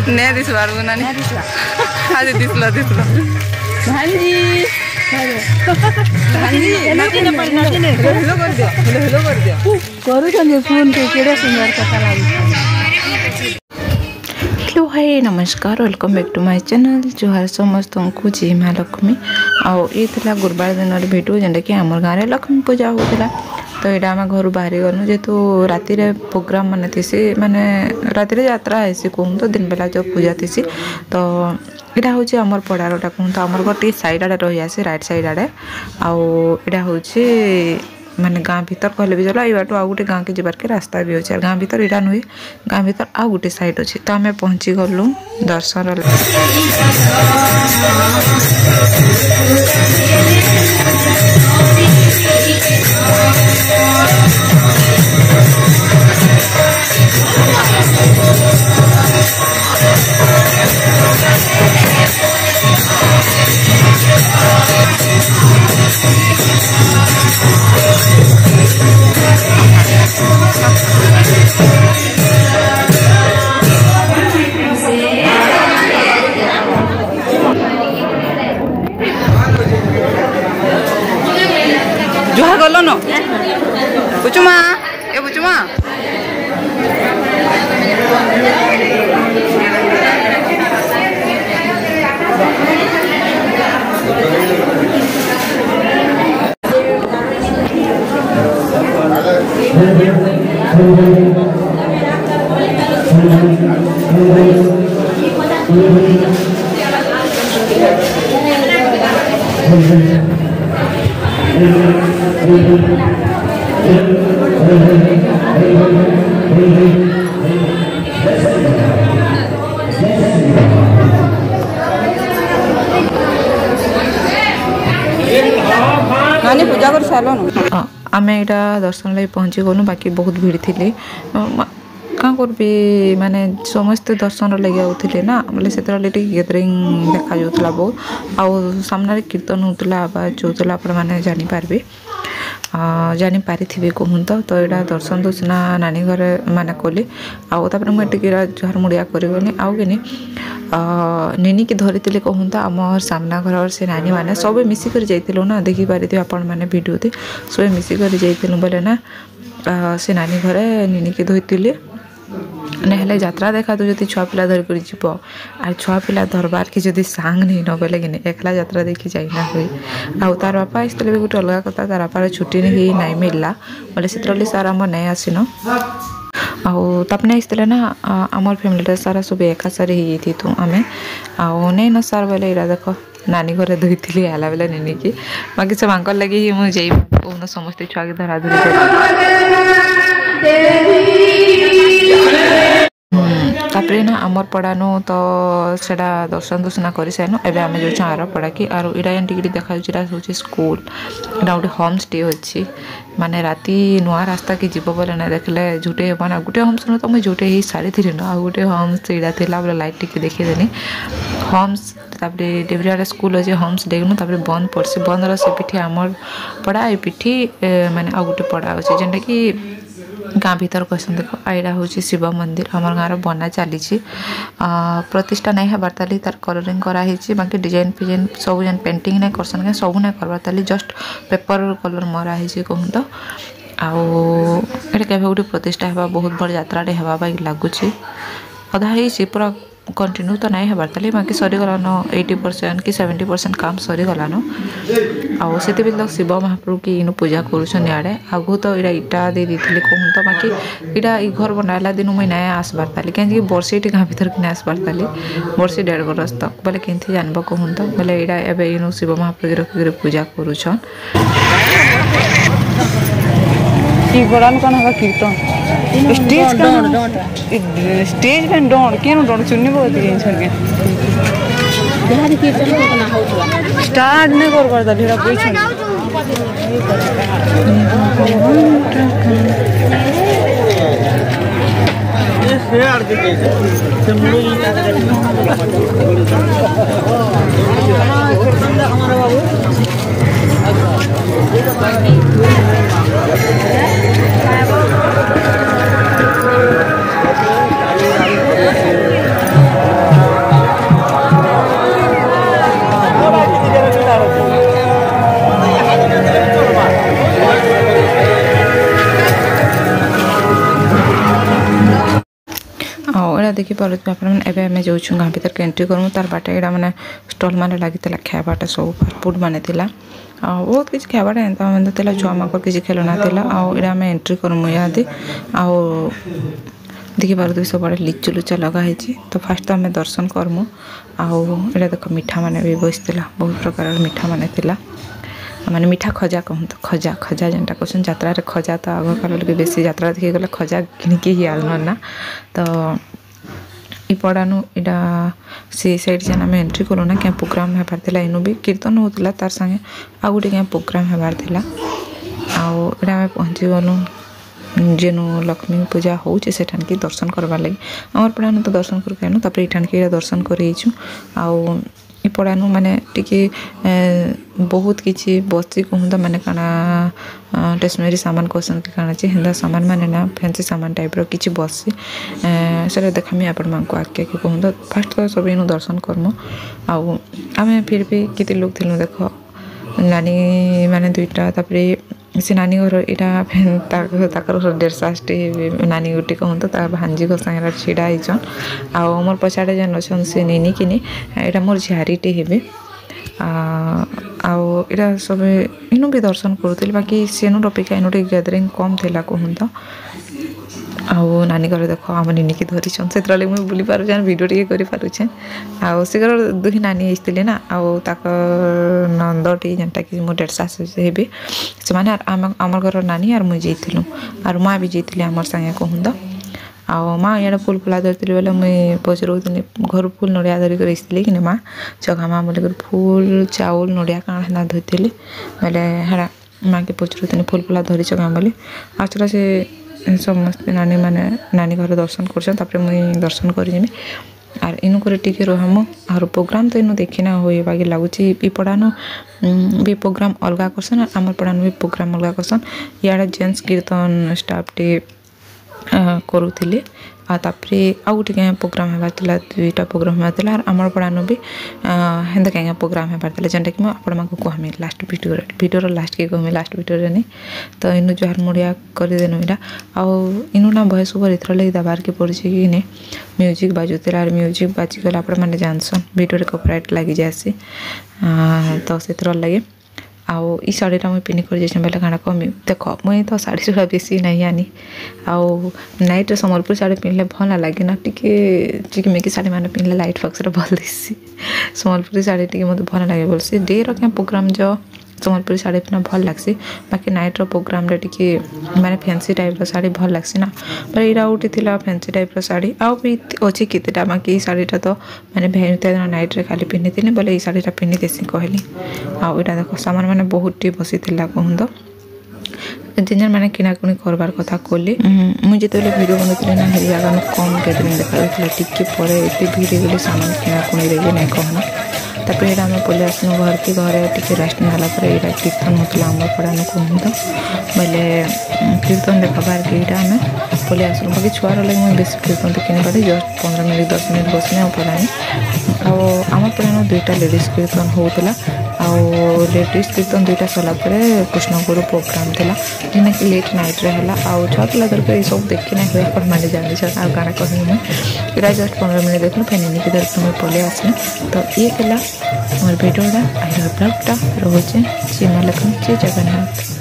नहीं दिस बार वो नानी आज दिसला दिसला भांजी भांजी नाची न पड़ी नाची ने हेलो कर दियो करू चंदे फोन के केड़ा सुंदर कथा लागी। हेलो हाय नमस्कार welcome back to my channel जोहार समस्त को जय माँ लक्ष्मी आउ ये गुरुवार दिन भिडियो जेनटा कि आम गाँव में लक्ष्मी पूजा होता तो यहाँ आम घर बाहरी गलु जेहेतु राति प्रोग्राम मान थी माने राति यात्रा ऐसी कहूँ तो दिन बेला जो पूजा थी तो यहाँ हूँ आमर पड़ारोटा कहूँ तो आमर घर टी साइड आड़े रही आसे राइट साइड आड़े आउ हूँ माने गाँ भीतर कहले भी चलो ये आउ गोटे गाँ के जबार के रास्ता भी अच्छे गाँ भीतर यहाँ नुहे गाँ भीतर आउ गोटे साइड अच्छे तो आम पहुँची गलु दर्शन जुहा गलो न बुचुमा ए बुचुमा नानी पूजा कर सारो न आम यहाँ दर्शन लगे पहुँची गलु बाकी बहुत भीड़ थी क्या करबी माने समस्ते दर्शन लगे आउले ना बोले से गैदरिंग देखा जाऊला बहुत आउ सामने कीर्तन होता आवाज होता मैंने जानीपारे जानीपारी कहूँ तो यहाँ दर्शन तो सीना नानी घर माने कली आउे मुझे जुहार मुड़िया करगनी आउ कि निनी की धरी कहूँ तो आम सामना घर से नानी मैंने सब मिसिक जाइलु ना देखिपारे आपण मैंने भिडियो थी सब मिसिक जाइलु बोले ना से नानी घरे निनी की धोती ना यात्रा देखा तो जब छुआ पिला धरिक जीव आ छुआ पिला धरबार की जब सांग नहीं न गले कि एकला यात्रा देखी जाइना हुई आउ तार बापा आसते भी गोटे अलग कथा तार बापार छुट्टी नहीं नाई मिलला बोले से सार आम नहीं आसीन आने आसते ना आमर फैमिली सारा सब एका सारी तू आम आउ नहीं न सार बोले यहाँ देख नानी घर धोती आला बेला निनी की बाकी सब आंकर लगे मुझे समस्ते छुआ के धरा धरी तापरे ना आमर पड़ानु तो सेटा दर्शन दुर्शना कर साइनु एबे आमे जो आर पड़ा कि आरो इडा टिकट देखा होची स्कूल इडा गोटे होम स्टे अच्छी माने राति नुआ रास्ता की जीव बोले ना देखले झूठे हे ना गोटे होम्स न तो मुझे झूठे ही सारी थी न आ गोटे होम्स इडा थिला बोले लाइट टिके देखिदेनी होम्स तापरे डेबरिया स्कूल अच्छे होम्स देखनु तापरे बंद पड़सी बंद से पिठी आमर पड़ा ए पिठी माने आ गोटे पड़ा अच्छे जेनटा कि गाँ भीतर कहसन देख यहाँ हूँ शिव मंदिर आम गाँव बना चली प्रतिष्ठा नहीं है ताली तार कलरिंग कराई बाकी डिजाइन फिजाइन सब जेन पेंटिंग नहीं करसन क्या सब नहीं करवा ताली जस्ट पेपर कलर मराही कहूँ तो आउ ये गोटे प्रतिष्ठा है बहुत बड़ यात्राटे हवा लगुच अधा ही पूरा कंटिन्यू तो नहीं है ताली बाकी सरीगलान 80% कि 70% काम सरीगलान आउ से शिव महाप्रभु की इनु पूजा करुछन इे आगु तो यहाँ इटा दे देती कहूँ तो बाकी इटा घर बनाला दिन मुझे नहीं आसबार ताली कहीं वर्षे गाँ भीतर कि नहीं आसबार ताली वर्षे 1.5 बरस तक बोले केमती जानब कहूँ तो बोले यहाँ एवं इनु शिव महाप्रभु रखिक पूजा करुछन कौन है कीर्तन स्टेज में डोंड केनु डोंड सुननी बहुत के स्टार्ट नहीं कर करता ढेरा पूछन ये यार के से मुड़ी हमारा बाबू देखि पारुथबे आपण एबे हमें जाउछु गाँ भीतर के एंट्री करमु तार बाटे एडा माने स्टॉल माने लागितला खाबाटा सब फूड माने थिला आ बहुत किछ खाबाटा एंता माने थिला छुआ माकर किछ खेलना थिला आ एडा हमें एंट्री करमु यादे आ देखि पारुथबे सब बड़े लिचु लुचा लगा है तो फास्ट तो हमें दर्शन करमु आ एडा देख मीठा माने भी बसतिला बहुत प्रकार मीठा माने थिला माने मीठा खजा कहूँ तो खजा खजा जेनटा कहसन यात्रा रे खजा तो आग काल के बेसी यात्रा देखि गले खजा किनके ही आल ना तो इ पड़ानु इडा से साइड से आम एंट्री कलु ना क्या प्रोग्राम हेबार थिला इनु भी कीर्तन होतला तार संगे आ गुटे क्या प्रोग्राम हेबार थिला आउ इडा आम पहुँची गलु जेनु लक्ष्मी पूजा होचे सेठान के दर्शन करबार लगी हमर पड़ानु तो दर्शन कर केनु तापर इठान के दर्शन करेइछु आउ इ पड़ानु माने टिके बहुत किछि बच्ची कहूँ तो माने काना स्टेशनरी सामान कहसन के काना हेंदा सामान माने ना फैंसी सामान टाइप रो किछि बसी से देखामी आपण मानको आके के कहूँ तो फास्ट तो सब इनु दर्शन करमु आउ आमे फिर भी किति लोग थिलु देखो नानी माने दुईटा तापरे से नानी घर इटा ताकर डेढ़ नानी गोटे कहूँ तो भांजी घर सागे छिड़ा होचन आउ मोर पछाड़े जेन अच्छन से नेनी किनी यहाँ मोर झारीटे हेबे आउ इटा सब इनु भी दर्शन करूँ बाकी सेनु अपेक्षा इनु गैदरिंग कम थिला कहूँ तो आउ नानी घर देख आम निनी की धरीछन से मुझे बुली पारे वीडियो टे कर पारे आउ से घर दुही नानी आसते ना आउ ताक नंदटी जेनटा कि मो डेढ़ सास हे से मैंने आमर घर नानी आर मुझे जाइलु आर माँ भी जाइली आमर संगे कहूँ तो आउ माँ इे फुल फुला धरती बेले मुई पचरौनी घर फुल नड़िया धरिक आसती कि माँ चका माँ बोलिक फुल चाउल नड़िया काଣା धरती बेले है माँ के पचरौनी फुल फुला धरी चका बोली आसला से समस्ते नानी माने नानी घर दर्शन कर मुई दर्शन करी आर इनु करे टिके रहमु आर प्रोग्राम तो इनु देखिना होए बाकी लागुची ई पड़ानु भी प्रोग्राम अलगा करसन आमर पड़ानु भी प्रोग्राम अलगा करसन याडा जेंट्स कीर्तन स्टाफ टे करूथिले आ तापरे आ गुटे क्या प्रोग्राम हेबार थिला दुईटा प्रोग्राम हेबार थिला आर आमर पड़ानु भी हेंदा क्या प्रोग्राम हेबार थिला जेनटा कि आपण मानको कहमी लास्ट वीडियो लास्ट के कहमी लास्ट वीडियो रे नहीं तो इनु जुहार मुड़िया कर देनु इटा आ इनु ना भॉइस ओवर इथर लगी दबार के पड़े कि ने म्यूजिक बाजुथिला आर म्यूजिक बाजी गला आपण माने जानसन वीडियो रे कॉपीराइट लागी जासी तो से थर लगे आउ ई शाढ़ीटा मुझे पिन्ही कर जाइछन बेले काଣା कमी देख मुई तो शाढ़ी सुड़ा बेसी नहीं आनी आउ नाइट संबलपुर शाढ़ी पिन्हले भल लगे ना टिके चिकमिकी शाढ़ी मैंने पिन्हले लाइट फक्स भल दिसी संबलपुरी शाढ़ी टिके मत भल लगे बोलसी डे रो क्या प्रोग्राम जो संबलपुरी शाढ़ी पिना भल लगसी बाकी नाइट रो प्रोग्राम रे टिके माने फैंसी टाइप रो शाढ़ी भल लगसी ना पर इरा उठी थिला फैंसी टाइप रो शाढ़ी आउ भी अछि केतेटा बाकी ई शाढ़ीटा तो माने भेनते नाइट रे खाली पिन्ही थिने बोले ई शाढ़ीटा पिन्ही देसी कहली आउ इटा देखो सामान माने बहुत टी बसी थिला कहूँ तो जिन मैंने किनाकुणी करबार कथा कहली मुझे जो वीडियो बनौली ना हेरी जगह कम गैदरिंग देखा टिके पड़े एत भीड़ गली सामान किनाकुणी रे नहीं कहना तापर ये आम पलि आसनु घर के घरे टी रेस्ट नाला यहाँ कीर्तन होता आम पड़ानु कहूँ तो बोले कीर्तन देखाबार के यहाँ आम पलि आसनु बाकी छुआर लगे मुझे बेस कीर्तन तो किन पारे जस्ट 15 मिनट 10 मिनट बसने पड़ानी आम पड़ानु दुईटा लेडीज कीर्तन होता लेडीज कीर्तन दुईटा सरला कृष्ण गुरु प्रोग्राम था जेना कि लेट नाइट रे हला आउ छुआ पिला धरकर ये सब देखी ना हुए अपन मैंने जानी आ गाना कहनी मुझे इरा जस्ट 15 मिनट देखल फिर निनी के धरकर मुझे पलि आसनी तो ये कला मोर भिडियोटा आई ब्लॉगटा रोचे श्री महालक्ष्मी जय जगन्नाथ।